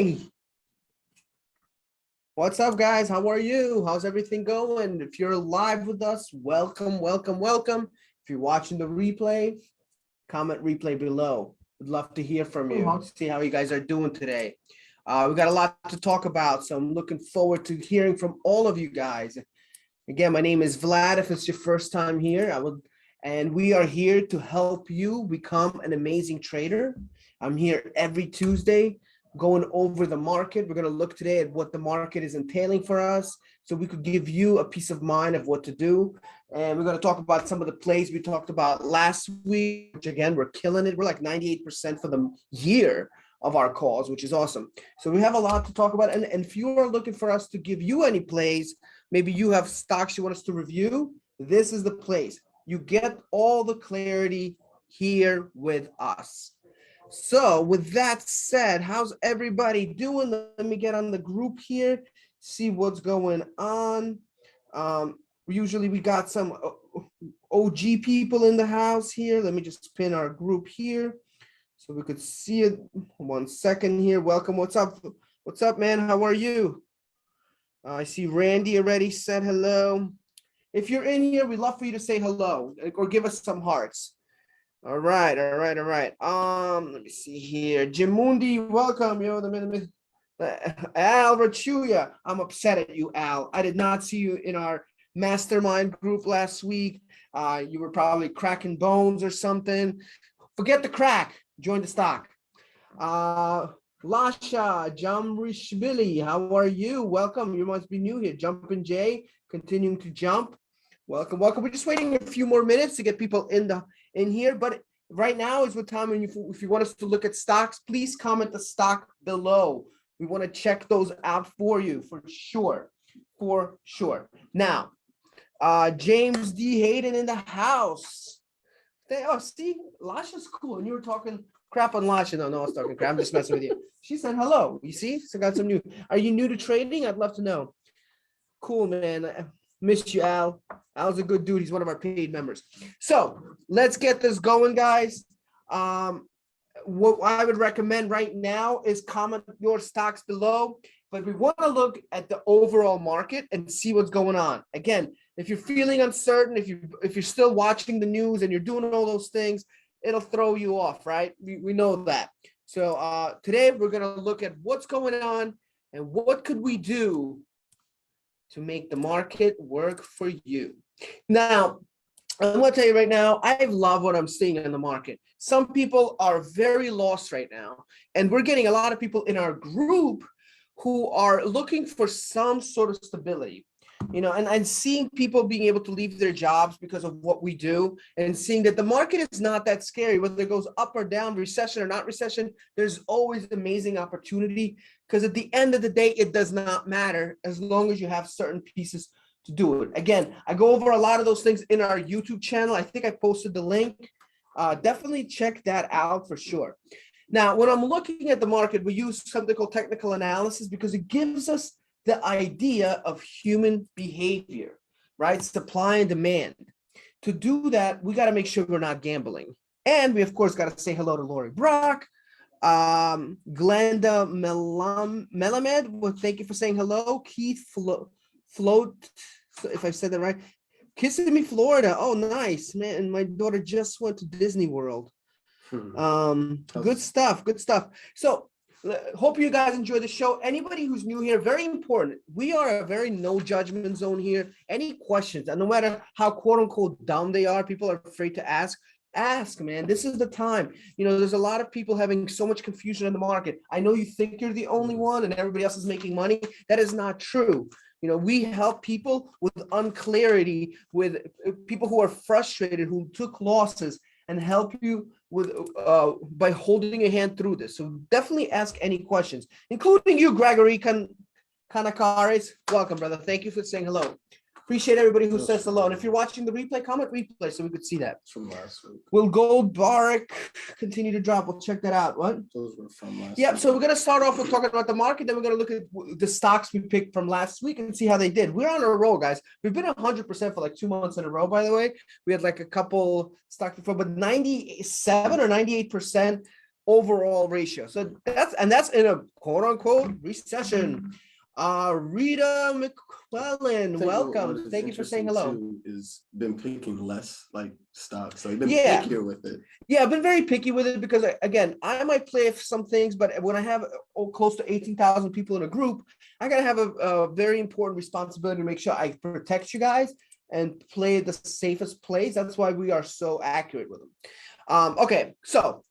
Hey, what's up, guys? How are you? How's everything going? If you're live with us, welcome, welcome, welcome. If you're watching the replay, comment replay below. We'd love to hear from you, see how you guys are doing today. We got a lot to talk about, so I'm looking forward to hearing from all of you guys. Again, my name is Vlad. If it's your first time here, and we are here to help you become an amazing trader. I'm here every Tuesday going over the market. We're going to look today at what the market is entailing for us so we could give you a peace of mind of what to do. And we're going to talk about some of the plays we talked about last week, which again, we're killing it. We're like 98% for the year of our calls, which is awesome. So we have a lot to talk about. And if you are looking for us to give you any plays, maybe you have stocks you want us to review, this is the place. You get all the clarity here with us. So with that said, how's everybody doing? Let me get on the group here, see what's going on. Usually we got some OG people in the house here. Let me just pin our group here so we could see it. 1 second here. Welcome. What's up? What's up, man? How are you? I see Randy already said hello. If you're in here, we'd love for you to say hello or give us some hearts. All right. Let me see here. Jimundi, welcome. Al Rachuya, I'm upset at you, Al. I did not see you in our mastermind group last week. You were probably cracking bones or something. Forget the crack. Join the stock. Lasha Jamrishvili, how are you? Welcome. You must be new here. Jumpin' Jay, continuing to jump. Welcome. We're just waiting a few more minutes to get people in here, but right now is what time. And if you want us to look at stocks, please comment the stock below. We want to check those out for you for sure. Now, James D. Hayden in the house. See, Lasha's cool. And you were talking crap on Lasha. No, I was talking crap. I'm just messing with you. She said hello. You see? So got some new. Are you new to trading? I'd love to know. Cool, man. Missed you, Al. Al's a good dude. He's one of our paid members. So let's get this going, guys. What I would recommend right now is comment your stocks below, but we want to look at the overall market and see what's going on. Again, if you're feeling uncertain, if you're still watching the news and you're doing all those things, it'll throw you off, right? We know that. So today we're going to look at what's going on and what could we do to make the market work for you. Now, I'm going to tell you right now, I love what I'm seeing in the market. Some people are very lost right now, and we're getting a lot of people in our group who are looking for some sort of stability, and seeing people being able to leave their jobs because of what we do, and seeing that the market is not that scary, whether it goes up or down, recession or not recession, there's always amazing opportunity, because at the end of the day, it does not matter as long as you have certain pieces to do it. Again, I go over a lot of those things in our YouTube channel. I think I posted the link. Definitely check that out for sure. Now, when I'm looking at the market, we use something called technical analysis because it gives us the idea of human behavior, right? Supply and demand. To do that, we got to make sure we're not gambling. And we, of course, got to say hello to Lori Brock. Glenda Melamed, well, thank you for saying hello. Keith Float, if I said that right. Kissimmee, Florida. Oh, nice, man. And my daughter just went to Disney World. Good stuff. So hope you guys enjoy the show. Anybody who's new here, very important. We are a very no judgment zone here. Any questions, and no matter how quote unquote dumb they are, people are afraid to ask, man. This is the time. There's a lot of people having so much confusion in the market. I know you think you're the only one and everybody else is making money. That is not true. We help people with unclarity, with people who are frustrated, who took losses, and help you with by holding your hand through this. So definitely ask any questions, including you, Gregory Kanakaris. Welcome, brother. Thank you for saying hello. Appreciate everybody who says hello. And if you're watching the replay, comment replay so we could see that. From last week. Will Gold Barak continue to drop? We'll check that out. What? Those were from last week. Yeah, so we're going to start off with talking about the market. Then we're going to look at the stocks we picked from last week and see how they did. We're on a roll, guys. We've been 100% for like 2 months in a row, by the way. We had like a couple stocks before, but 97 or 98% overall ratio. So that's in a quote unquote recession. Rita McClellan, welcome. Thank you for saying hello. Is been picking less like stocks. So you've been Yeah. pickier with it. Yeah, I've been very picky with it because again, I might play some things, but when I have close to 18,000 people in a group, I gotta have a very important responsibility to make sure I protect you guys and play the safest plays. That's why we are so accurate with them. Okay, so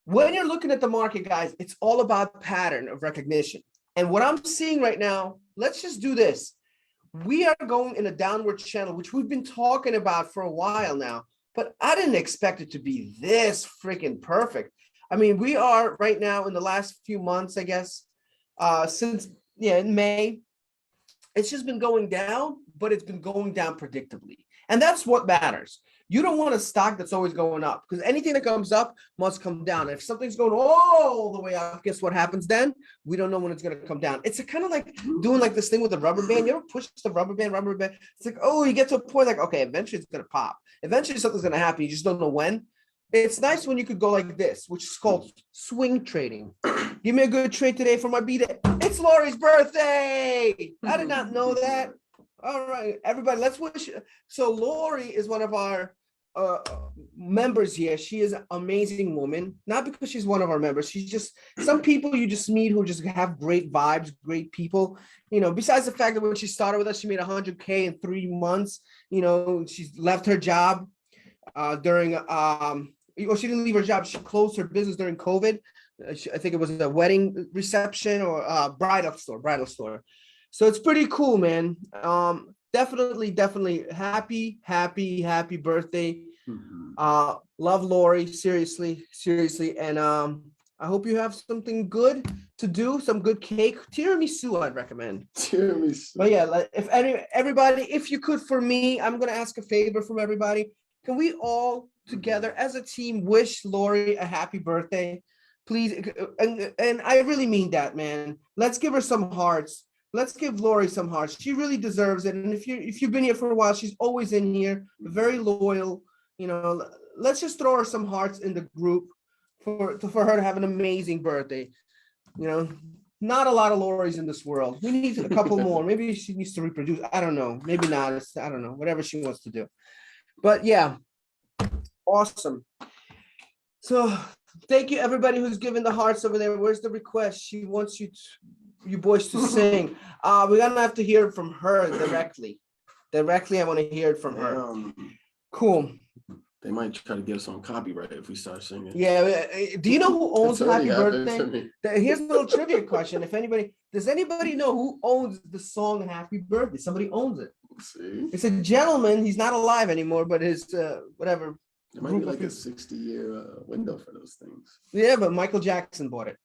when you're looking at the market, guys, it's all about pattern of recognition. And what I'm seeing right now, let's just do this. We are going in a downward channel, which we've been talking about for a while now, but I didn't expect it to be this freaking perfect. I mean, we are right now in the last few months, I guess, since, in May, it's just been going down, but it's been going down predictably. And that's what matters. You don't want a stock that's always going up because anything that comes up must come down. If something's going all the way up, guess what happens then? We don't know when it's going to come down. It's kind of like doing like this thing with the rubber band. You ever push the rubber band? It's like, oh, you get to a point like, okay, eventually it's going to pop. Eventually something's going to happen. You just don't know when. It's nice when you could go like this, which is called swing trading. Give me a good trade today for my B-Day. It's Lori's birthday. I did not know that. All right, everybody, let's wish. So Lori is one of our members here. She is an amazing woman, not because she's one of our members. She's just some people you just meet who just have great vibes, great people. Besides the fact that when she started with us, she made 100K in 3 months. She's left her job during she didn't leave her job. She closed her business during COVID. I think it was a wedding reception or bridal store. So it's pretty cool, man. Definitely happy birthday. Love Lori, seriously. And I hope you have something good to do, some good cake. Tiramisu, I'd recommend. Tiramisu. But yeah, everybody, if you could, for me, I'm gonna ask a favor from everybody. Can we all together as a team wish Lori a happy birthday? Please, and I really mean that, man. Let's give her some hearts. Let's give Lori some hearts. She really deserves it. And if you've been here for a while, she's always in here, very loyal. Let's just throw her some hearts in the group for her to have an amazing birthday. Not a lot of Loris in this world. We need a couple more. Maybe she needs to reproduce. I don't know. Maybe not. I don't know. Whatever she wants to do. But yeah, awesome. So thank you, everybody who's given the hearts over there. Where's the request? She wants you boys to sing. We're gonna have to hear it from her directly. I want to hear it from her. Cool. They might try to get us on copyright if we start singing. Yeah. Do you know who owns Happy Birthday? Here's a little trivia question. Does anybody know who owns the song Happy Birthday? Somebody owns it. See? It's a gentleman. He's not alive anymore, but his whatever. There might be like a 60-year window for those things. Yeah, but Michael Jackson bought it.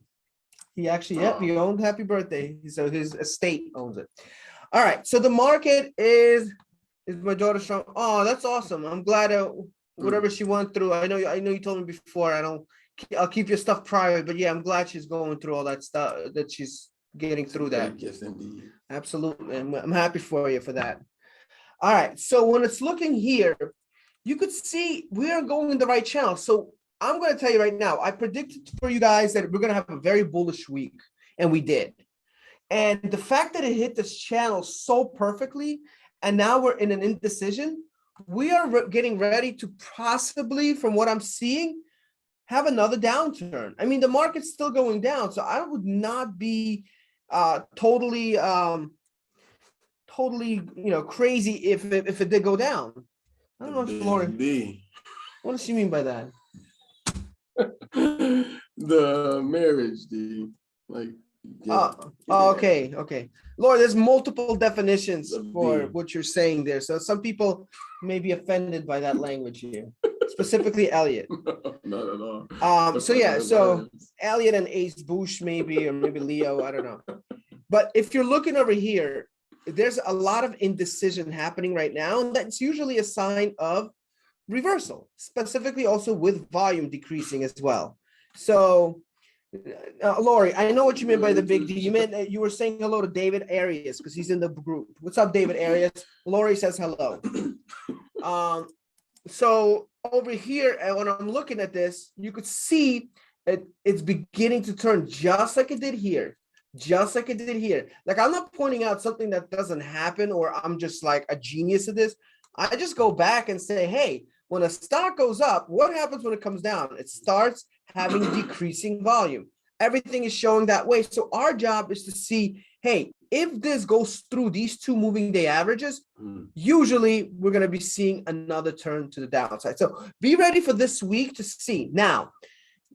He actually, he owned Happy Birthday. So his estate owns it. All right. So the market is my daughter strong. Oh, that's awesome. I'm glad whatever she went through. I know you told me before. I'll keep your stuff private, but yeah, I'm glad she's going through all that stuff, that she's getting through that. Yes, indeed. Absolutely. I'm happy for you for that. All right. So when it's looking here, you could see we are going in the right channel. So I'm going to tell you right now, I predicted for you guys that we're going to have a very bullish week, and we did. And the fact that it hit this channel so perfectly, and now we're in an indecision, we are getting ready to possibly, from what I'm seeing, have another downturn. I mean, the market's still going down, so I would not be totally crazy if it did go down. I don't know if Lori. What does she mean by that? The marriage, like. Yeah. Okay. Lord, there's multiple definitions for what you're saying there. So some people may be offended by that language here, specifically Elliot. Not at all. So Elliot and Ace Bush maybe, or maybe Leo, I don't know. But if you're looking over here, there's a lot of indecision happening right now, and that's usually a sign of reversal, specifically also with volume decreasing as well. So Lori, I know what you meant by the big D. You meant you were saying hello to David Arias because he's in the group. What's up, David Arias? Lori says hello. So over here, and when I'm looking at this, you could see it's beginning to turn just like it did here. Just like it did here. Like, I'm not pointing out something that doesn't happen, or I'm just like a genius at this. I just go back and say, hey, when a stock goes up, what happens when it comes down? It starts having decreasing volume. Everything is showing that way. So our job is to see, hey, if this goes through these two moving day averages, usually we're going to be seeing another turn to the downside. So be ready for this week to see. Now,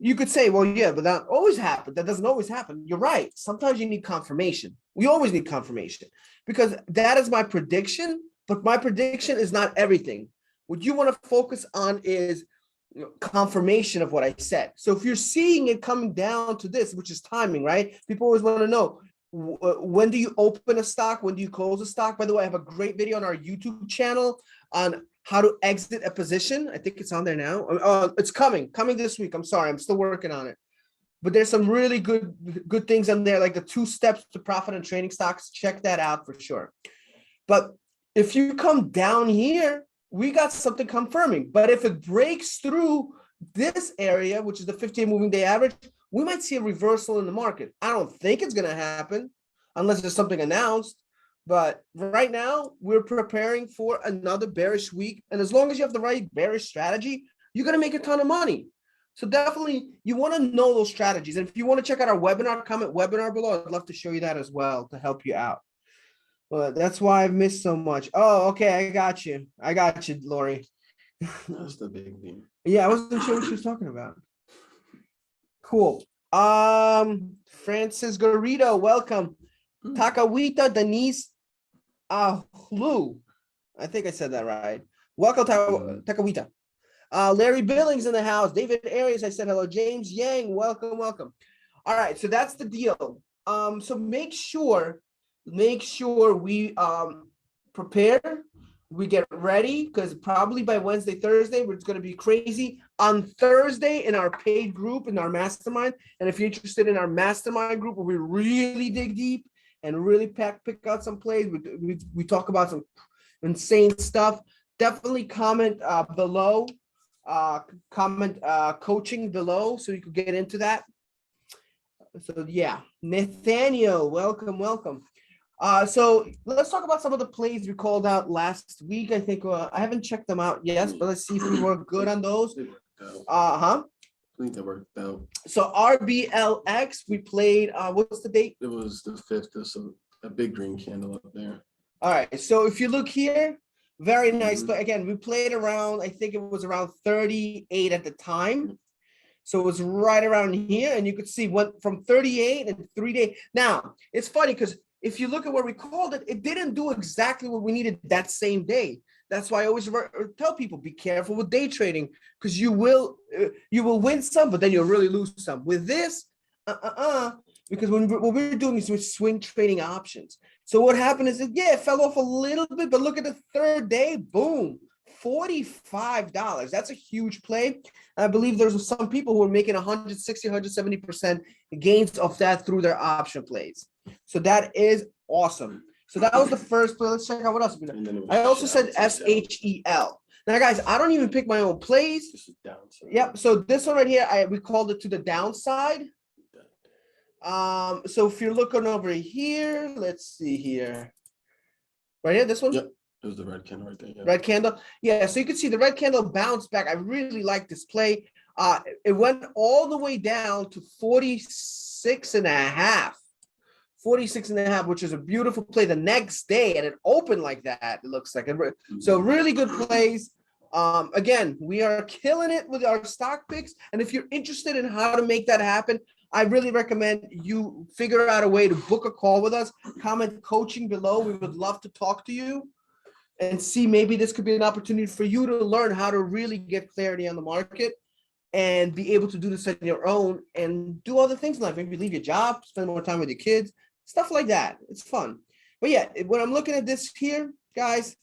you could say, well, yeah, but that always happens. That doesn't always happen. You're right. Sometimes you need confirmation. We always need confirmation, because that is my prediction, but my prediction is not everything. What you want to focus on is confirmation of what I said. So if you're seeing it coming down to this, which is timing, right? People always want to know, when do you open a stock? When do you close a stock? By the way, I have a great video on our YouTube channel on how to exit a position. I think it's on there now. It's coming this week. I'm sorry, I'm still working on it. But there's some really good things on there, like the 2 steps to profit and trading stocks. Check that out for sure. But if you come down here, we got something confirming. But if it breaks through this area, which is the 15 moving day average, we might see a reversal in the market. I don't think it's going to happen unless there's something announced. But right now, we're preparing for another bearish week. And as long as you have the right bearish strategy, you're going to make a ton of money. So definitely, you want to know those strategies. And if you want to check out our webinar, comment webinar below. I'd love to show you that as well to help you out. Well, that's why I've missed so much. Oh, okay. I got you, Lori. That's the big thing. Yeah, I wasn't sure what she was talking about. Cool. Francis Garrido, welcome. Takawita Denise Lu. I think I said that right. Welcome, Takawita. Larry Billings in the house. David Arias, I said hello. James Yang, welcome. All right, so that's the deal. So make sure we prepare, we get ready, because probably by Wednesday, Thursday, it's going to be crazy. On Thursday, in our paid group, in our mastermind, and if you're interested in our mastermind group, where we really dig deep and really pick out some plays, we talk about some insane stuff. Definitely comment below, coaching below, so you could get into that. So yeah, Nathaniel, welcome. So let's talk about some of the plays we called out last week. I think I haven't checked them out yet, but let's see if we were good on those. I think they worked out. So RBLX, we played, what's the date? It was the 5th. There's a big green candle up there. All right, so if you look here, very nice. But again, we played around, I think it was around 38 at the time. So it was right around here, and you could see went from 38 and 3 days. Now, it's funny because if you look at where we called it, it didn't do exactly what we needed that same day. That's why I always tell people, be careful with day trading, because you will win some, but then you'll really lose some. With this, because what we're doing is we're swing trading options. So what happened is that, yeah, it fell off a little bit, but look at the 3rd day, boom, $45. That's a huge play. I believe there's some people who are making 160, 170% gains of that through their option plays. So that is awesome. So that was the first play. Let's check out what else we did. I also said SHEL. Now, guys, I don't even pick my own plays. Yep. So this one right here, we called it to the downside. So if you're looking over here, let's see here. Right here, this one? Yep. It was the red candle right there. Yeah. Red candle. Yeah, so you can see the red candle bounced back. I really like this play. It went all the way down to 46 and a half. 46 and a half, which is a beautiful play the next day, and it opened like that, it looks like. So really good plays. Again, we are killing it with our stock picks, and if you're interested in how to make that happen, I really recommend you figure out a way to book a call with us. Comment coaching below. We would love to talk to you and see maybe this could be an opportunity for you to learn how to really get clarity on the market and be able to do this on your own and do other things in life. Maybe leave your job, spend more time with your kids, stuff like that. It's fun. But yeah, when I'm looking at this here, guys,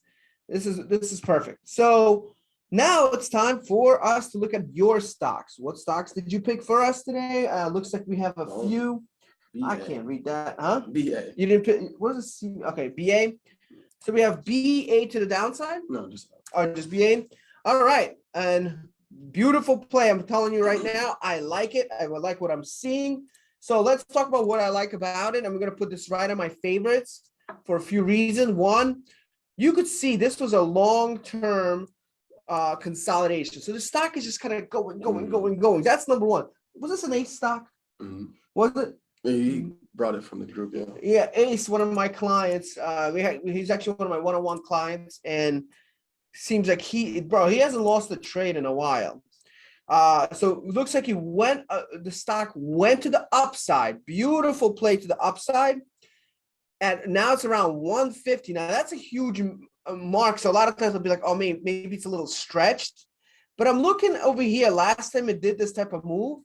this is perfect. So now it's time for us to look at your stocks. What stocks did you pick for us today? Looks like we have a few. BA. I can't read that, huh? BA. You didn't pick, what is this? Okay, BA. So we have BA to the downside? No, just BA. All right. And Beautiful play. I'm telling you right now, I like it. I would like what I'm seeing. So let's talk about what I like about it. I'm going to put this right on my favorites for a few reasons. One, you could see this was a long-term consolidation. So the stock is just kind of going. That's number one. Was this an Ace stock? Mhm. Was it? He brought it from the group, yeah. Yeah, Ace, one of my clients. He's actually one of my one-on-one clients, and seems like he hasn't lost a trade in a while. So it looks like the stock went to the upside. Beautiful play to the upside. And now it's around 150. Now that's a huge mark. So a lot of times I'll be like, oh, maybe it's a little stretched. But I'm looking over here. Last time it did this type of move,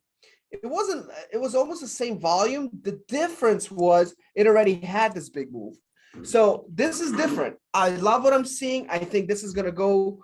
it was almost the same volume. The difference was it already had this big move. So this is different. I love what I'm seeing. I think this is going to go.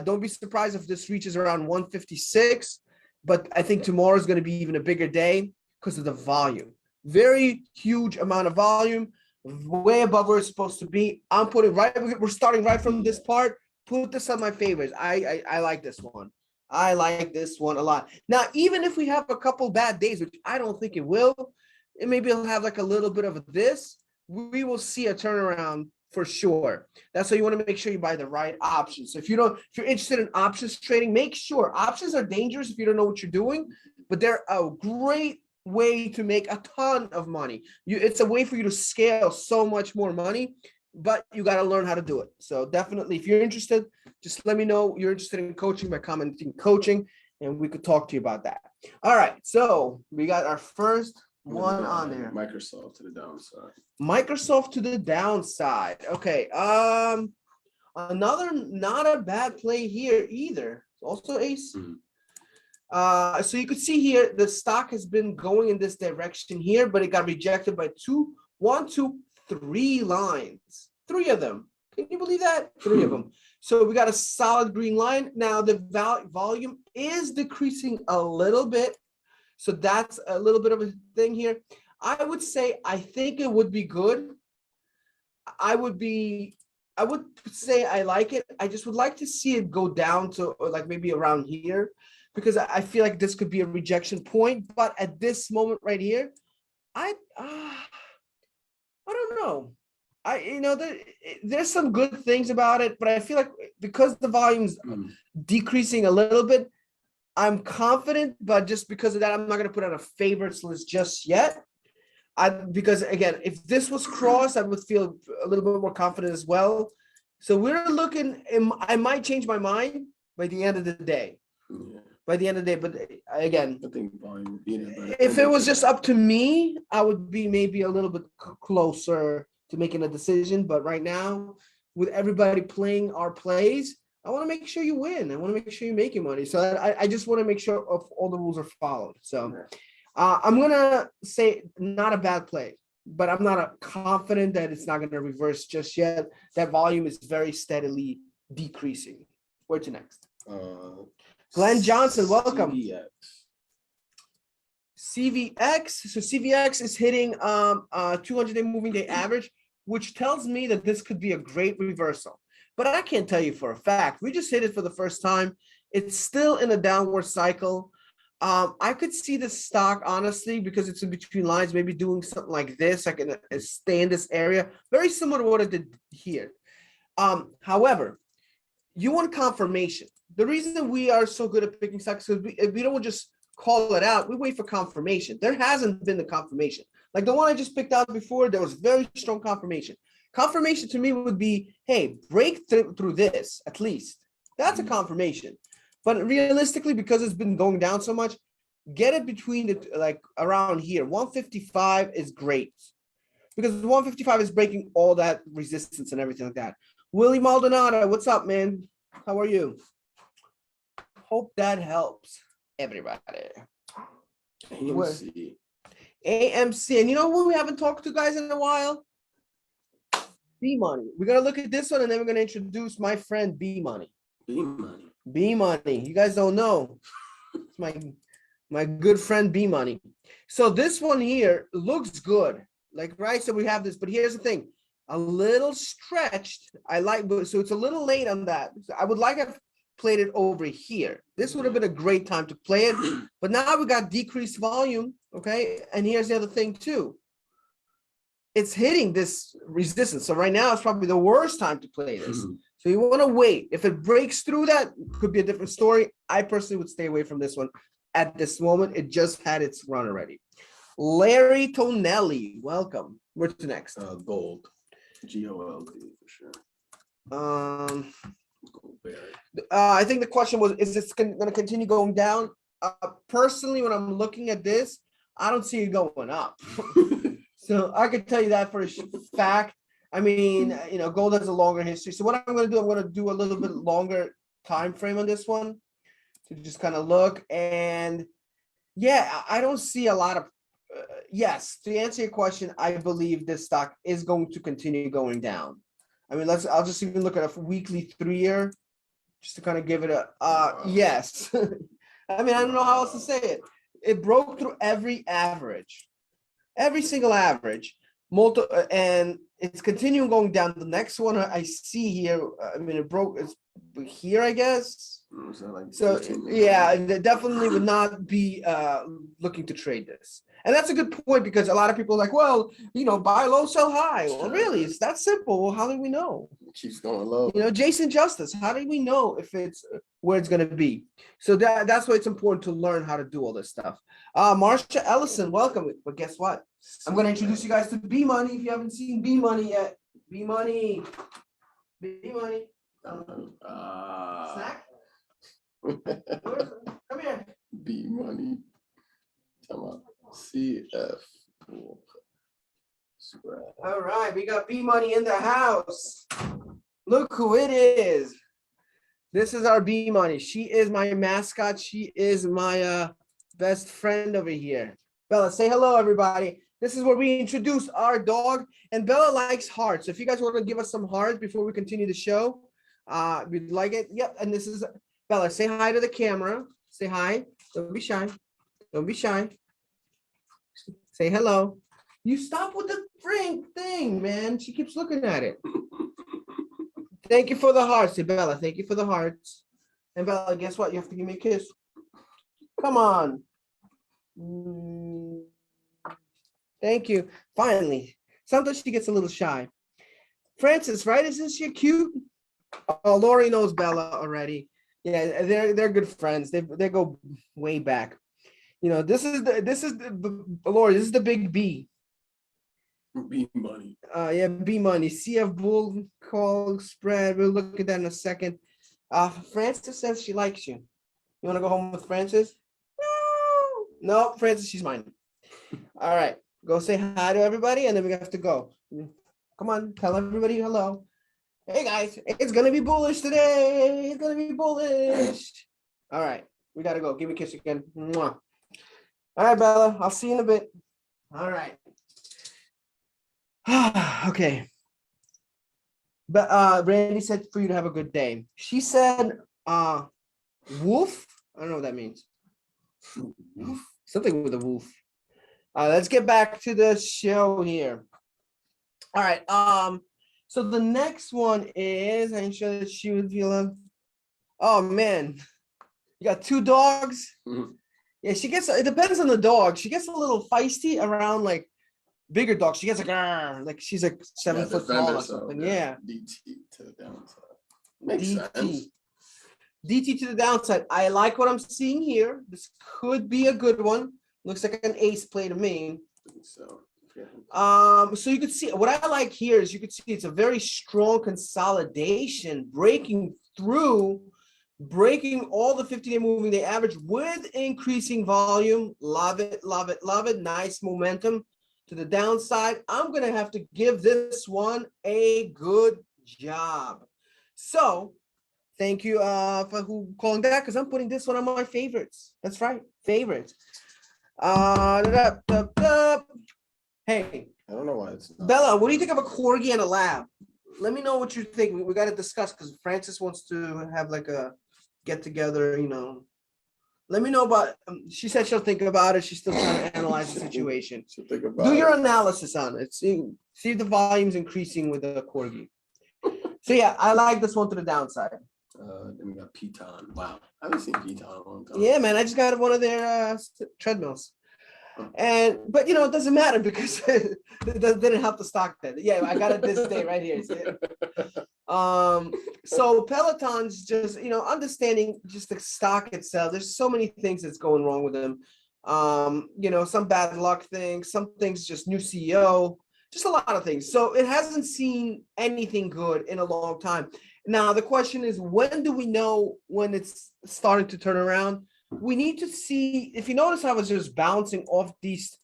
Don't be surprised if this reaches around 156. But I think tomorrow is going to be even a bigger day because of the volume. Very huge amount of volume, way above where it's supposed to be. We're starting right from this part. Put this on my favorites. I like this one. I like this one a lot. Now, even if we have a couple bad days, which I don't think it will, maybe it'll have like a little bit of this. We will see a turnaround for sure. That's why you want to make sure you buy the right options. So if you're interested in options trading, make sure options are dangerous if you don't know what you're doing, but they're a great way to make a ton of money. It's a way for you to scale so much more money, but you got to learn how to do it. So definitely, if you're interested, just let me know you're interested in coaching by commenting coaching, and we could talk to you about that. All right. So we got our first one on there. Microsoft to the downside. Microsoft to the downside. Okay. Another not a bad play here either. Also Ace. Mm-hmm. So you could see here the stock has been going in this direction here, but it got rejected by 3 lines. 3 of them. Can you believe that? 3 of them. So we got a solid green line. Now the volume is decreasing a little bit. So that's a little bit of a thing here. I would say I think it would be good. I would say I like it. I just would like to see it go down to like maybe around here, because I feel like this could be a rejection point. But at this moment right here, I don't know. There's some good things about it, but I feel like because the volume's decreasing a little bit, I'm confident, but just because of that, I'm not going to put on a favorites list just yet. Because again, if this was crossed, I would feel a little bit more confident as well. So we're looking, I might change my mind by the end of the day. Yeah. By the end of the day, but again, I think volume would be there. if it was just up to me, I would be maybe a little bit closer to making a decision. But right now, with everybody playing our plays, I want to make sure you win. I want to make sure you're making money. So I just want to make sure all the rules are followed. So I'm going to say not a bad play, but I'm not confident that it's not going to reverse just yet. That volume is very steadily decreasing. Where to next? Glenn Johnson, welcome. CVX. So CVX is hitting 200-day moving day average, which tells me that this could be a great reversal. But I can't tell you for a fact. We just hit it for the first time. It's still in a downward cycle. I could see the stock, honestly, because it's in between lines, maybe doing something like this. I can stay in this area. Very similar to what I did here. However, you want confirmation. The reason that we are so good at picking stocks is we don't just call it out. We wait for confirmation. There hasn't been the confirmation. Like the one I just picked out before, there was very strong confirmation. Confirmation to me would be, hey, break through this at least. That's a confirmation. But realistically, because it's been going down so much, get it between like around here. 155 is great because 155 is breaking all that resistance and everything like that. Willie Maldonado, what's up, man? How are you? Hope that helps everybody. AMC. AMC. And you know who we haven't talked to, guys, in a while? B Money. We're going to look at this one, and then we're going to introduce my friend B Money. B Money. B Money. You guys don't know. It's my good friend B Money. So this one here looks good. Like, right? So we have this, but here's the thing. A little stretched. So it's a little late on that. I would like played it over here. This would have been a great time to play it, but now we got decreased volume, okay? And here's the other thing too. It's hitting this resistance. So right now it's probably the worst time to play this. So you want to wait. If it breaks through that, could be a different story. I personally would stay away from this one at this moment. It just had its run already. Larry Tonelli, welcome. What's next? Gold. GOLD for sure. I think the question was, is this going to continue going down? Personally, when I'm looking at this, I don't see it going up. So I could tell you that for a fact. I mean, gold has a longer history. So what I'm going to do a little bit longer time frame on this one to just kind of look. And yeah, I don't see a lot of, yes, to answer your question, I believe this stock is going to continue going down. I mean, I'll just even look at a weekly 3-year just to kind of give it a, yes. I mean, I don't know how else to say it. It broke through every average, every single average, and it's continuing going down. The next one I see here, I mean, it broke here, I guess. So yeah, they definitely would not be looking to trade this. And that's a good point, because a lot of people are like, well, buy low, sell high. Well, really, it's that simple. Well, how do we know? It keeps going low. Jason Justice, how do we know if it's where it's going to be? So that's why it's important to learn how to do all this stuff. Marsha Ellison, welcome. But guess what? I'm going to introduce you guys to B Money. If you haven't seen B Money yet, B Money. Snack? Come here. B Money. Come on. CF. All right, we got B Money in the house. Look who it is. This is our B Money. She is my mascot. She is my best friend over here. Bella, say hello, everybody. This is where we introduce our dog, and Bella likes hearts. So if you guys want to give us some hearts before we continue the show, we'd like it. Yep, and this is Bella. Say hi to the camera. Say hi. Don't be shy. Don't be shy. Say hello. You stop with the thing, man. She keeps looking at it. Thank you for the hearts. Say, Bella, thank you for the hearts. And Bella, guess what? You have to give me a kiss. Come on. Thank you. Finally. Sometimes she gets a little shy. Francis, right? Isn't she cute? Oh, Lori knows Bella already. Yeah, they're good friends. They go way back. This is the Lori. This is the big B. B Money. Yeah, B Money. CF Bull call spread. We'll look at that in a second. Francis says she likes you. You want to go home with Francis? No, Francis, she's mine. All right, go say hi to everybody, and then we have to go. Come on, tell everybody hello. Hey guys, it's gonna be bullish today. It's gonna be bullish. All right, we gotta go. Give me a kiss again. Mwah. All right, Bella, I'll see you in a bit. All right. Okay. But Randy said for you to have a good day. She said wolf. I don't know what that means. Wolf? Something with a wolf. Let's get back to the show here. All right. So the next one is, I'm sure that she would feel. Oh man, you got 2 dogs. Mm-hmm. Yeah, it depends on the dog. She gets a little feisty around like bigger dogs. She gets like she's like 7 foot tall or something. Yeah. DT to the downside. Makes sense. DT to the downside. I like what I'm seeing here. This could be a good one. Looks like an ace play to me. So you could see what I like here is you could see it's a very strong consolidation, breaking all the 50-day moving day average with increasing volume. Love it, love it, love it. Nice momentum to the downside. I'm going to have to give this one a good job. So thank you for calling that, because I'm putting this one on my favorites. That's right, favorites. Hey, I don't know why it's not. Bella, what do you think of a corgi and a lab? Let me know what you think. We got to discuss, because Francis wants to have like a get together, Let me know about. She said she'll think about it. She's still trying to analyze the situation. She'll think about Do your analysis on it. See if the volume's increasing with the corgi. So yeah, I like this one to the downside. Then we got Piton. Wow, I haven't seen Piton in a long time. Yeah, man, I just got one of their treadmills. But it doesn't matter because it didn't help the stock then. Yeah, I got it this day right here. See it? So Peloton's just understanding just the stock itself. There's so many things that's going wrong with them. Some bad luck things, some things just new CEO, just a lot of things. So it hasn't seen anything good in a long time. Now the question is, when do we know when it's starting to turn around? We need to see, if you notice how it's just bouncing off these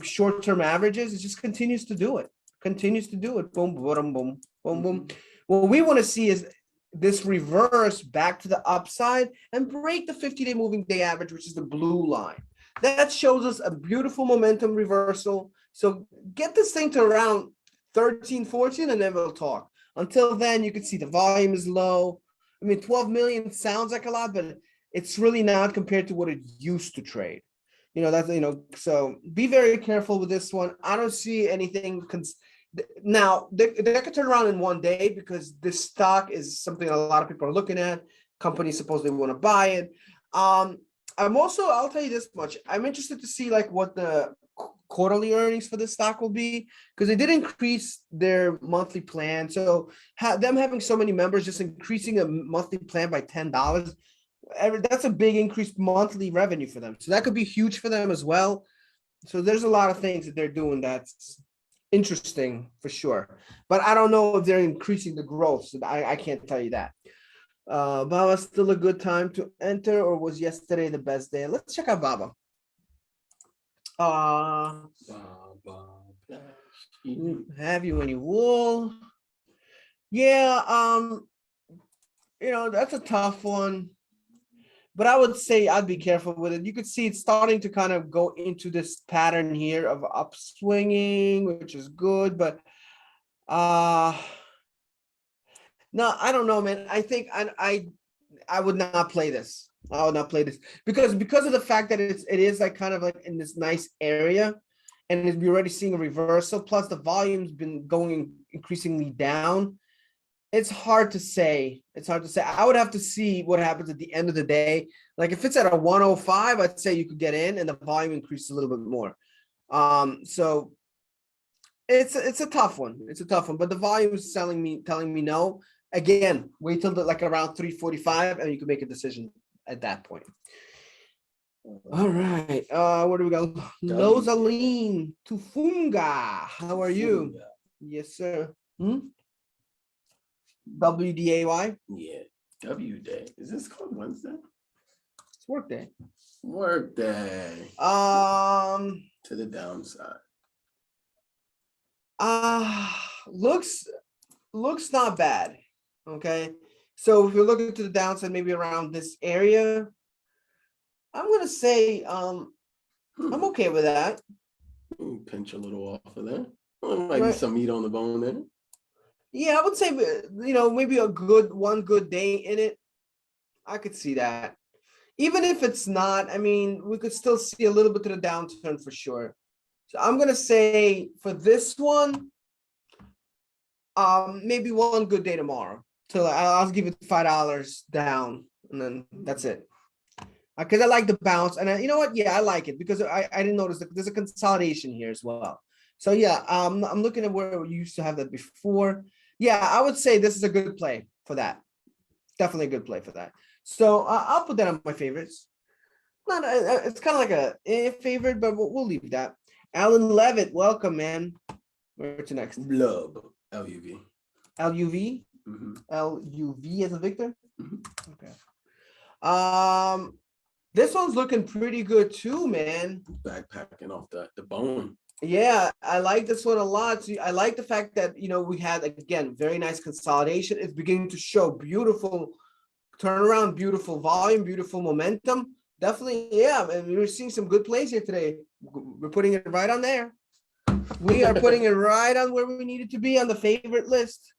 short-term averages, it just continues to do it. Boom, boom, boom, boom, boom. What we want to see is this reverse back to the upside and break the 50-day moving day average, which is the blue line. That shows us a beautiful momentum reversal. So get this thing to around 13, 14, and then we'll talk. Until then, you can see the volume is low. I mean, 12 million sounds like a lot, but it's really not compared to what it used to trade. So be very careful with this one. I don't see anything. Now, they could turn around in one day because this stock is something a lot of people are looking at. Companies supposedly want to buy it. I'll tell you this much. I'm interested to see what the quarterly earnings for this stock will be, because they did increase their monthly plan. So them having so many members, just increasing a monthly plan by $10, that's a big increased monthly revenue for them. So that could be huge for them as well. So there's a lot of things that they're doing that's interesting for sure. But I don't know if they're increasing the growth. So I can't tell you that. Baba's still a good time to enter, or was yesterday the best day? Let's check out Baba. Have you any wool? Yeah, that's a tough one. But I would say I'd be careful with it. You could see it's starting to kind of go into this pattern here of upswinging, which is good. But no, I don't know, man. I think I would not play this. I would not play this because of the fact that it is kind of in this nice area, and we're already seeing a reversal. Plus, the volume's been going increasingly down. It's hard to say. I would have to see what happens at the end of the day. If it's at a 105, I'd say you could get in and the volume increases a little bit more. So it's a tough one. But the volume is telling me no. Again, wait till around 345 and you can make a decision at that point. All right. What do we got? Lozaline Tufunga. How are you? Yes, sir. WDAY? Yeah, W day. Is this called Wednesday? It's work day. Work day. To the downside. Looks not bad. Okay. So if you're looking to the downside, maybe around this area, I'm gonna say I'm okay with that. Pinch a little off of there. Might be some meat on the bone there. Yeah, I would say maybe one good day in it. I could see that. Even if it's not, I mean, we could still see a little bit of the downturn for sure. So I'm gonna say for this one, maybe one good day tomorrow. So I'll give it $5 down, and then that's it. Because I like the bounce, and you know what? Yeah, I like it because I didn't notice that there's a consolidation here as well. So yeah, I'm looking at where we used to have that before. Yeah, I would say this is a good play for that. Definitely a good play for that. So I'll put that on my favorites. Not it's kind of like a favorite, but we'll leave that. Alan Levitt, welcome, man. Where to next? Blub. LUV. LUV? Mm-hmm. LUV as a Victor? Mm-hmm. Okay. This one's looking pretty good too, man. Backpacking off the bone. Yeah, I like this one a lot. So I like the fact that we had again very nice consolidation. It's beginning to show beautiful turnaround, beautiful volume, beautiful momentum. Definitely, yeah. And we're seeing some good plays here today. We're putting it right on there. We are putting it right on where we need it to be on the favorite list.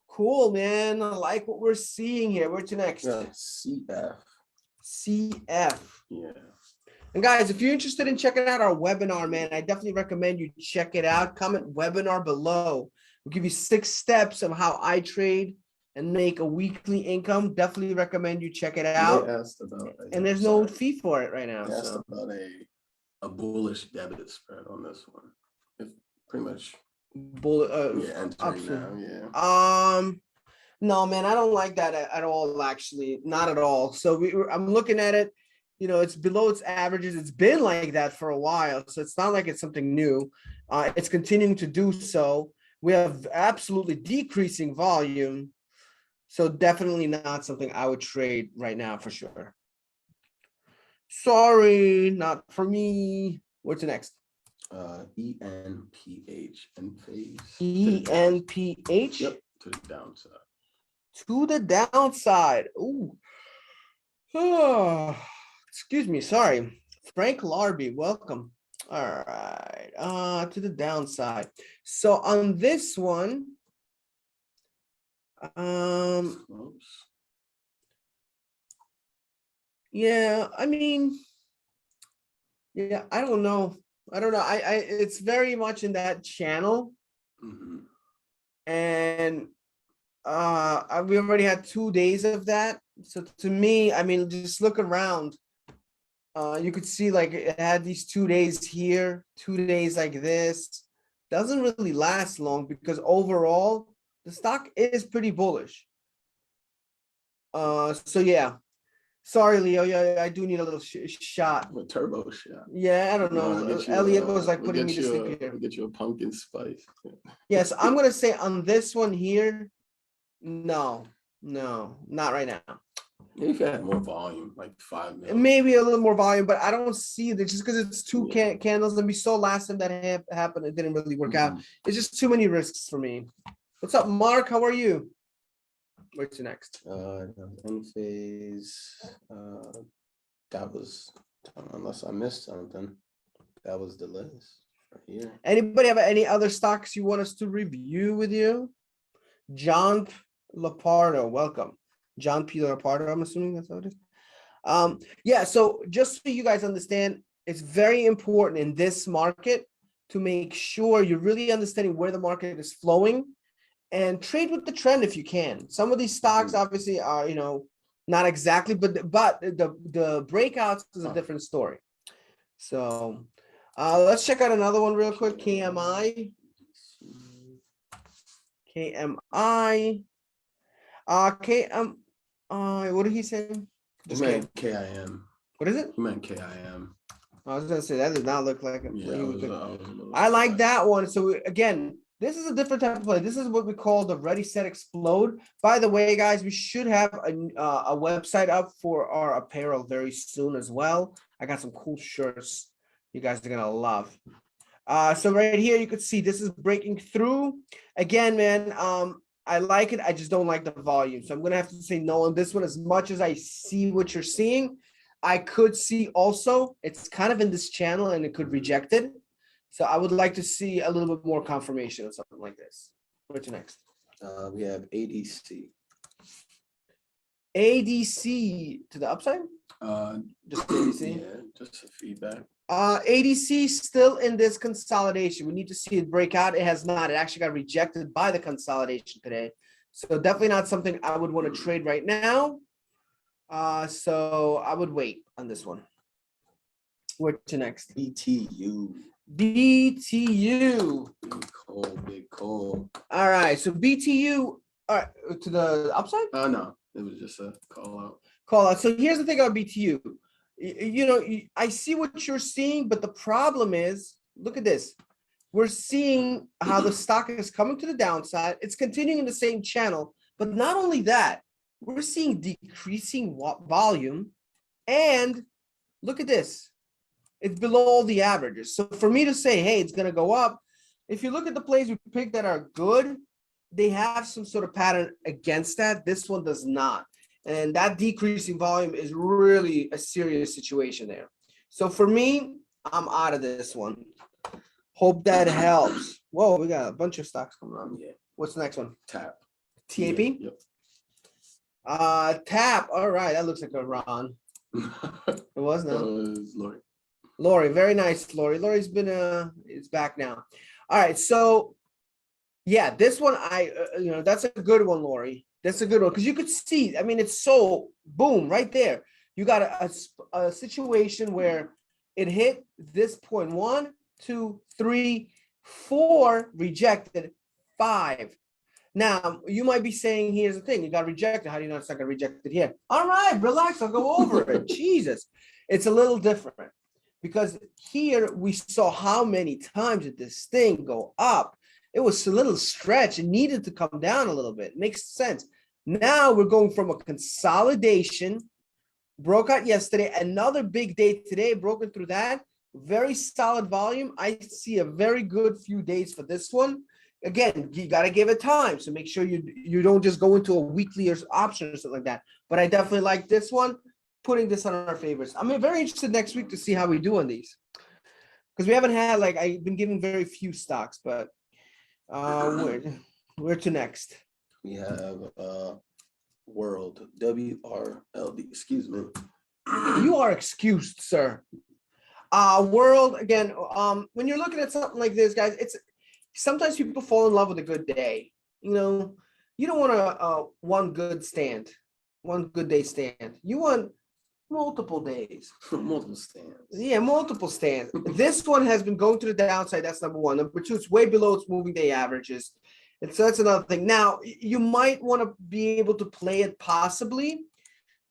Cool, man. I like what we're seeing here. Where to next? CF. CF. Yeah. And guys, if you're interested in checking out our webinar, man, I definitely recommend you check it out. Comment webinar below. We'll give you 6 steps of how I trade. and make a weekly income, definitely recommend you check it They out. asked about, And there's no sorry. fee for it right now. They asked So about a bullish debit spread on this one. If pretty much, bullet yeah, entering now, yeah. no, man, I don't like that at all, actually. Not at all. So I'm looking at it, it's below its averages. It's been like that for a while. So it's not like it's something new. It's continuing to do so. We have absolutely decreasing volume. So definitely not something I would trade right now for sure. Sorry, not for me. What's the next? ENPH and phase. ENPH? Yep, to the downside. To the downside. Ooh. Oh, excuse me. Sorry. Frank Larby, welcome. All right. To the downside. So on this one, Close. yeah, I mean, yeah, I don't know. It's very much in that channel. Mhm. And we already had 2 days of that. So to me, I mean, just look around. You could see like it had these 2 days here, 2 days like this. Doesn't really last long because overall the stock is pretty bullish. So yeah. Sorry, Leo. Yeah, I do need a little shot. A turbo shot. Yeah, I don't know. Elliot was like putting me to sleep here. We'll get you a pumpkin spice. Yes, I'm gonna say on this one here, no, not right now. Maybe if you had more volume, like 5 mil. Maybe a little more volume, but I don't see that just because it's two candles. And we saw last time that happened, it didn't really work out. It's just too many risks for me. What's up, Mark? How are you? What's next? End phase. That was, unless I missed something, that was the list right here. Anybody have any other stocks you want us to review with you? John Lapardo, welcome. John P. Lapardo, I'm assuming that's what it is. Yeah, so just so you guys understand, it's very important in this market to make sure you're really understanding where the market is flowing and trade with the trend if you can. Some of these stocks obviously are, not exactly, but the breakouts is a different story. So let's check out another one real quick. KMI. What did he say? He meant KIM. What is it? He meant KIM. I was gonna say that does not look like it. Yeah, I like that one. So again, this is a different type of play. This is what we call the ready, set, explode. By the way, guys, we should have a website up for our apparel very soon as well. I got some cool shirts you guys are gonna love. So right here, you could see this is breaking through. Again, man, I like it. I just don't like the volume. So I'm going to have to say no on this one. As much as I see what you're seeing, I could see also it's kind of in this channel and it could reject it. So I would like to see a little bit more confirmation of something like this. What's next? We have ADC. ADC to the upside? Just ADC? Yeah, just a feedback. ADC still in this consolidation. We need to see it break out. It has not. It actually got rejected by the consolidation today. So definitely not something I would want to trade right now. So I would wait on this one. What's next? BTU. BTU. Big call. All right. So BTU. All right. To the upside? No. It was just a call out. Call out. So here's the thing about BTU. I see what you're seeing, but the problem is, look at this. We're seeing how the stock is coming to the downside. It's continuing in the same channel, but not only that, we're seeing decreasing volume. And look at this. It's below the averages. So for me to say, hey, it's going to go up, if you look at the plays we picked that are good, they have some sort of pattern against that. This one does not. And that decreasing volume is really a serious situation there. So for me, I'm out of this one. Hope that helps. Whoa, we got a bunch of stocks coming on. Yeah. What's the next one? TAP. TAP? Yeah, yep. TAP. All right. That looks like a Ron. It was no. It was Lori. Lori. Very nice, Lori. Lori's been it's back now. All right. So yeah, this one that's a good one, Lori. That's a good one because you could see. I mean, it's so boom right there. You got a situation where it hit this point 1, 2, 3, 4 rejected, 5. Now you might be saying, here's the thing: you got rejected. How do you know it's not going to reject it here? All right, relax. I'll go over it. Jesus, it's a little different because here we saw how many times did this thing go up. It was a little stretch. It needed to come down a little bit. It makes sense. Now we're going from a consolidation, broke out yesterday, another big day today, broken through that. Very solid volume. I see a very good few days for this one. Again, you got to give it time. So make sure you don't just go into a weekly or option or something like that. But I definitely like this one, putting this on our favorites. I'm very interested next week to see how we do on these. Because we haven't had, like, I've been giving very few stocks, but where to next? We have World, WRLD, excuse me. You are excused, sir. World, again, when you're looking at something like this, guys, it's sometimes people fall in love with a good day. You know, you don't want one good day stand. You want multiple days. Multiple stands. Yeah, multiple stands. This one has been going to the downside. That's number one. Number two, it's way below its moving day averages. And so that's another thing. Now, you might want to be able to play it possibly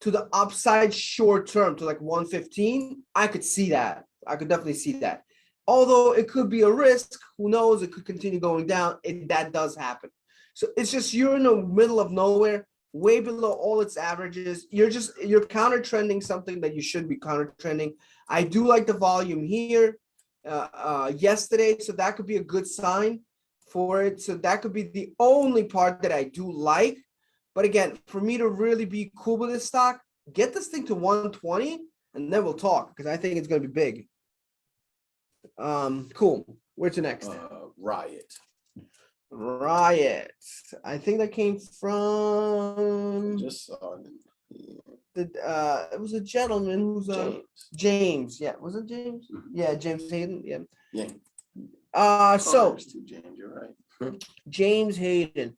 to the upside short term to like 115. I could see that. I could definitely see that. Although it could be a risk, who knows? It could continue going down. That does happen. So it's just you're in the middle of nowhere, way below all its averages. You're counter trending something that you should be counter trending. I do like the volume here yesterday, so that could be a good sign for it. So that could be the only part that I do like. But again, for me to really be cool with this stock, get this thing to 120 and then we'll talk because I think it's going to be big. Cool. Where to next? Riot. I think that came from Just saw it was a gentleman who's James. Yeah, was it James? Mhm. Yeah, James Hayden. Yeah. Yeah. So There's two James, you're right. James Hayden.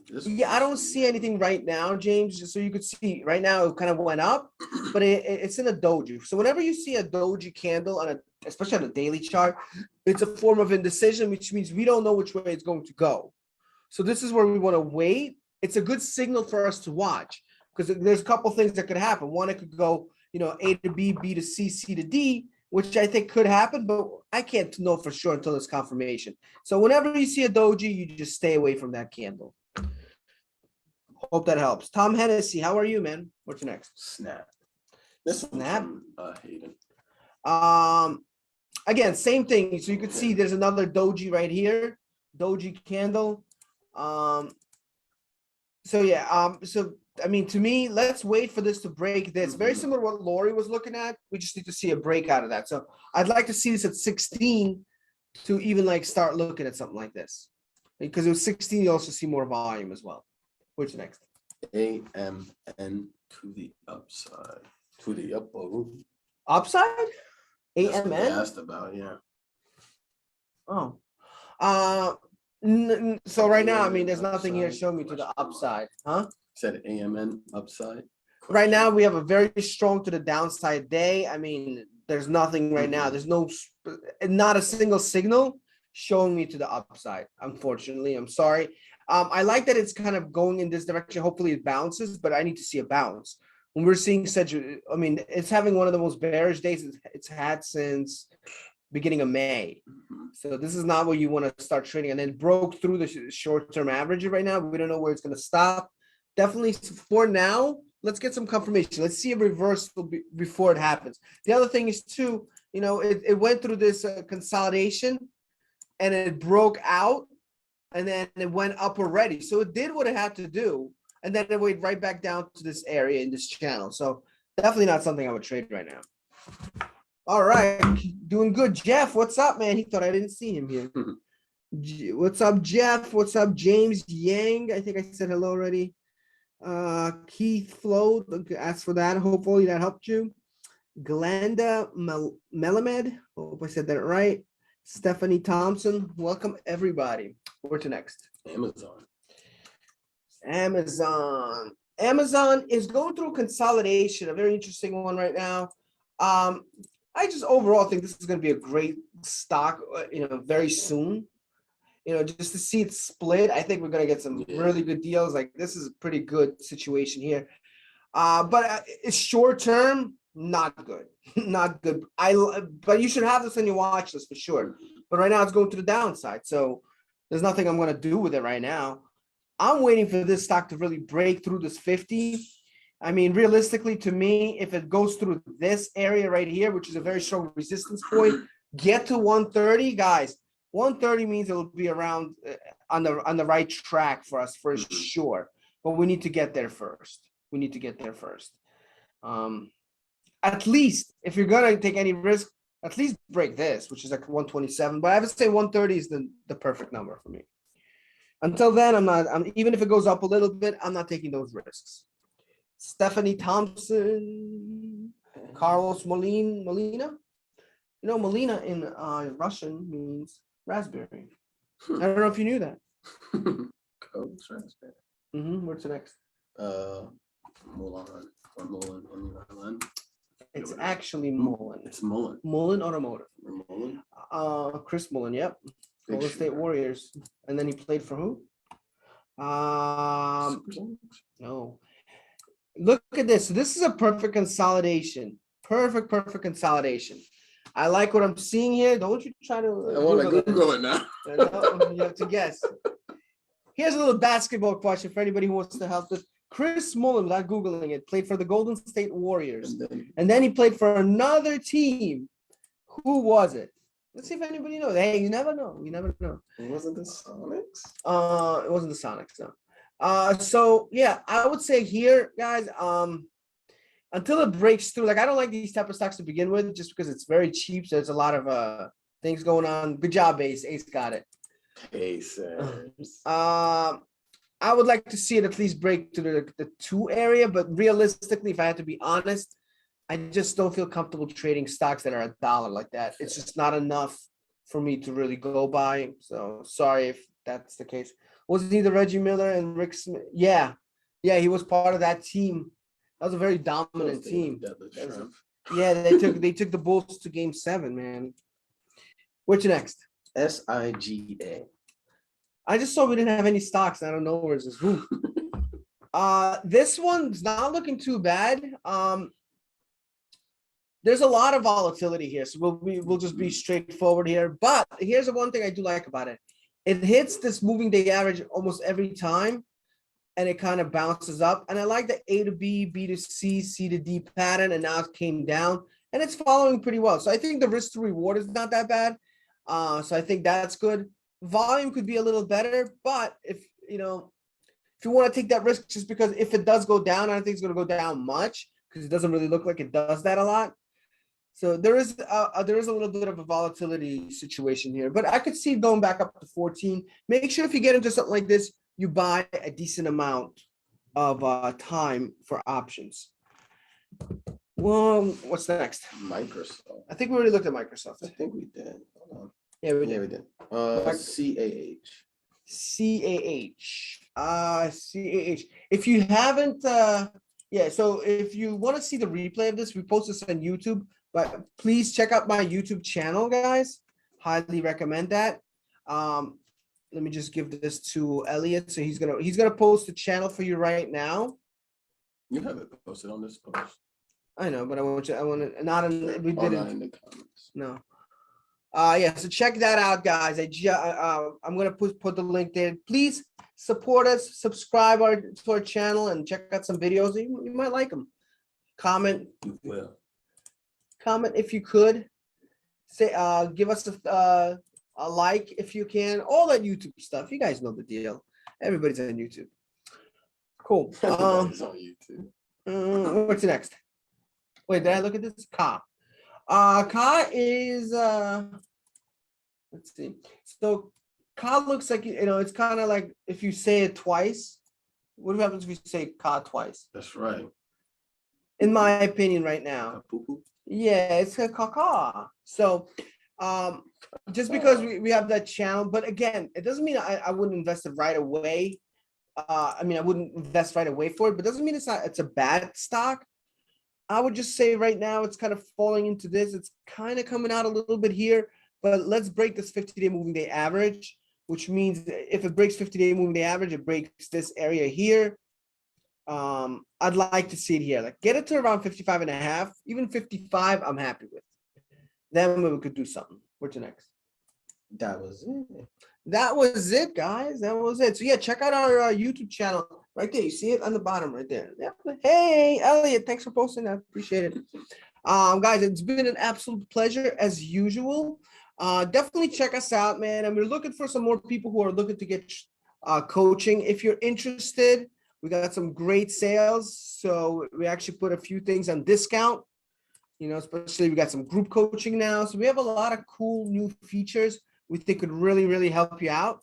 Yeah, I don't see anything right now, James. Just so you could see, right now it kind of went up, but it's in a doji. So whenever you see a doji candle on especially on a daily chart, it's a form of indecision, which means we don't know which way it's going to go. So this is where we want to wait. It's a good signal for us to watch because there's a couple things that could happen. One, it could go, A to B, B to C, C to D, which I think could happen, but I can't know for sure until it's confirmation. So whenever you see a doji, you just stay away from that candle. Hope that helps. Tom Hennessy, how are you, man? What's next? Snap. Snap. Hayden. Again, same thing. So you can see there's another doji right here, doji candle. So I mean, to me, let's wait for this to break this. Very similar to what Lori was looking at. We just need to see a break out of that. So I'd like to see this at 16 to even like start looking at something like this. Because it was 16, you also see more volume as well. What's next? AMN to the upside. To the Upside? That's what they AMN? asked about, yeah. Oh. So right now, I mean, there's nothing here showing me to the upside, huh? Said AMN upside. Right now, we have a very strong to the downside day. I mean, there's nothing right now. There's not a single signal showing me to the upside. Unfortunately, I'm sorry. I like that it's kind of going in this direction. Hopefully it bounces, but I need to see a bounce. When we're seeing I mean, it's having one of the most bearish days it's had since beginning of May. So this is not where you want to start trading. And then broke through the short-term average right now. We don't know where it's going to stop. Definitely for now, let's get some confirmation. Let's see a reversal before it happens. The other thing is too, it went through this consolidation and it broke out. And then it went up already. So it did what it had to do. And then it went right back down to this area in this channel. So definitely not something I would trade right now. All right. Doing good. Jeff, what's up, man? He thought I didn't see him here. What's up, Jeff? What's up, James Yang? I think I said hello already. Keith Flo, asked for that. Hopefully that helped you. Glenda Melamed. Hope I said that right. Stephanie Thompson. Welcome, everybody. Where to next? Amazon. Amazon. Amazon is going through consolidation, a very interesting one right now. I just overall think this is going to be a great stock, very soon. Just to see it split, I think we're going to get some really good deals. Like this is a pretty good situation here. But it's short term, not good, not good. But you should have this on your watch list for sure. But right now it's going to the downside, so there's nothing I'm going to do with it right now. I'm waiting for this stock to really break through this 50. I mean, realistically, to me, if it goes through this area right here, which is a very strong resistance point, get to 130, guys. 130 means it will be around on the right track for us for sure. But we need to get there first. We need to get there first. At least if you're gonna take any risk, at least break this, which is like 127. But I would say 130 is the perfect number for me. Until then, even if it goes up a little bit, I'm not taking those risks. Stephanie Thompson, Carlos Molina. Molina in Russian means raspberry. I don't know if you knew that. Coach raspberry. What's the next? Mullen. It's actually Mullen. It's Mullen. Mullen Automotive. Mullen. Chris Mullen. Yep. Golden State Warriors. And then he played for who? No. Look at this. So this is a perfect consolidation. Perfect consolidation. I like what I'm seeing here. Don't you try to I want to Google it now. You have to guess. Here's a little basketball question for anybody who wants to help us. Chris Mullen, without Googling it, played for the Golden State Warriors. And then he played for another team. Who was it? Let's see if anybody knows. Hey, you never know. You never know. It wasn't the Sonics? It wasn't the Sonics, no. So yeah, I would say here, guys, until it breaks through, like I don't like these type of stocks to begin with, just because it's very cheap. So there's a lot of things going on. Good job, Ace. Ace got it. Pacers. I would like to see it at least break to the 2 area, but realistically, if I had to be honest, I just don't feel comfortable trading stocks that are $1 like that. It's just not enough for me to really go by. So sorry if that's the case. Was it either Reggie Miller and Rick Smith? Yeah, he was part of that team. That was a very dominant team. Yeah, they took the Bulls to Game 7, man. What's next? SIGA. I just saw we didn't have any stocks. I don't know where's this. This one's not looking too bad. There's a lot of volatility here, so we'll just be straightforward here. But here's the one thing I do like about it. It hits this moving day average almost every time, and it kind of bounces up. And I like the A to B, B to C, C to D pattern, and now it came down, and it's following pretty well. So I think the risk to reward is not that bad. So I think that's good. Volume could be a little better, but if you want to take that risk, just because if it does go down, I don't think it's going to go down much because it doesn't really look like it does that a lot. So there is a little bit of a volatility situation here, but I could see it going back up to 14. Make sure if you get into something like this, you buy a decent amount of time for options. Well, what's next? Microsoft. I think we already looked at Microsoft. I think we did. Hold on. Yeah, we did. We did. CAH. CAH. If you haven't, so if you want to see the replay of this, we post this on YouTube, but please check out my YouTube channel, guys. Highly recommend that. Let me just give this to Elliot. So he's gonna post the channel for you right now. You have it posted on this post. I know, but I want to not in we did not in the comments. No. So check that out, guys. I'm gonna put the link there. Please support us, subscribe to our channel, and check out some videos. You might like them. Comment. You will. Comment if you could. Say, give us a like if you can. All that YouTube stuff. You guys know the deal. Everybody's on YouTube. Cool. Everybody's on YouTube. What's next? Wait, did I look at this? Ka. Ka is let's see. So Ka looks like it's kind of like if you say it twice. What happens if you say Ka twice? That's right. In my opinion, right now. Poo-poo. Yeah, it's a Ka. So just because we have that channel, but again, it doesn't mean I wouldn't invest it right away. I mean, I wouldn't invest right away for it, but doesn't mean it's a bad stock. I would just say right now it's kind of falling into this. It's kind of coming out a little bit here, but let's break this 50-day moving day average, which means if it breaks 50-day moving day average, it breaks this area here. I'd like to see it here. Like get it to around 55 and a half, even 55, I'm happy with. Then we could do something. What's next? That was it. That was it, guys. That was it. So yeah, check out our YouTube channel right there. You see it on the bottom right there. Yeah. Hey, Elliot, thanks for posting that. Appreciate it. Guys, it's been an absolute pleasure as usual. Definitely check us out, man. And we're looking for some more people who are looking to get coaching. If you're interested, we got some great sales. So we actually put a few things on discount. You know, especially we got some group coaching now. So we have a lot of cool new features we think could really, really help you out.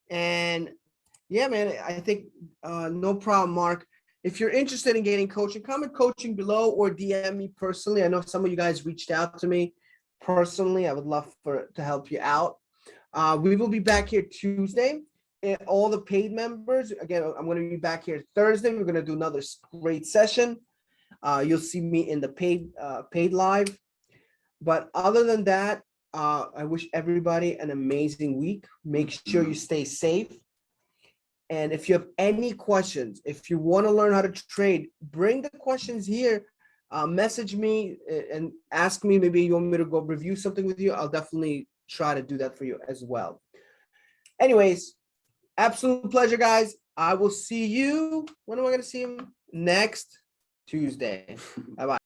And yeah, man, I think no problem, Mark. If you're interested in getting coaching, comment coaching below or DM me personally. I know some of you guys reached out to me personally. I would love to help you out. We will be back here Tuesday. And all the paid members, again, I'm going to be back here Thursday. We're going to do another great session. You'll see me in the paid live. But other than that, I wish everybody an amazing week. Make sure you stay safe. And if you have any questions, if you want to learn how to trade, bring the questions here. Message me and ask me. Maybe you want me to go review something with you. I'll definitely try to do that for you as well. Anyways, absolute pleasure, guys. I will see you. When am I going to see him? Next Tuesday. Bye-bye.